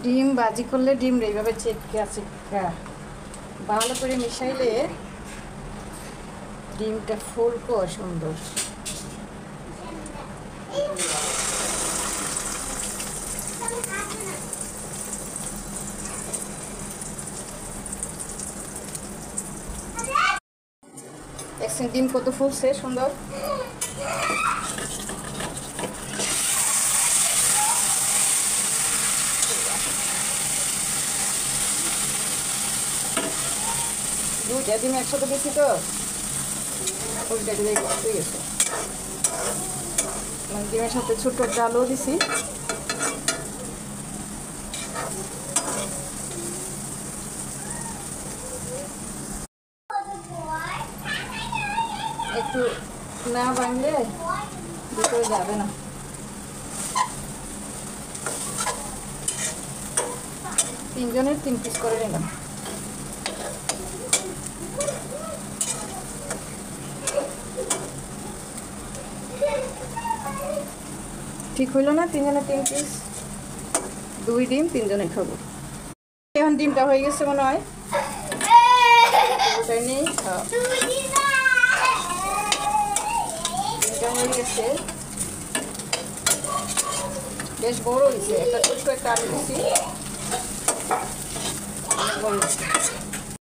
ডিম ভাজি করলে ডিম এইভাবে চেটকা চেটকা ভালো করে মিশাইলে ডিমটা ফুলকো সুন্দর। দেখছেন ডিম কত ফুলছে সুন্দর। দুইটা ডিম একসাথে দিছি তো ওইটা দিয়ে হয়ে গেছে। মানে ডিমের সাথে ছোট্ট ডালও দিছি। একটু না ভাঙলে ভিতরে যাবে না। তিনজনের 3 পিস করে নিলাম। ঠিক হইল না? 3 জনের 3 পিস, 2 ডিম 3 জনে খাবো। এখন ডিমটা হয়ে গেছে মনে হয়। ওটাই নেই, ডিমটা হয়ে গেছে, বেশ বড় হয়েছে। একটা ছোট্ট একটা আলু দিচ্ছি, অনেক বড় হয়েছে।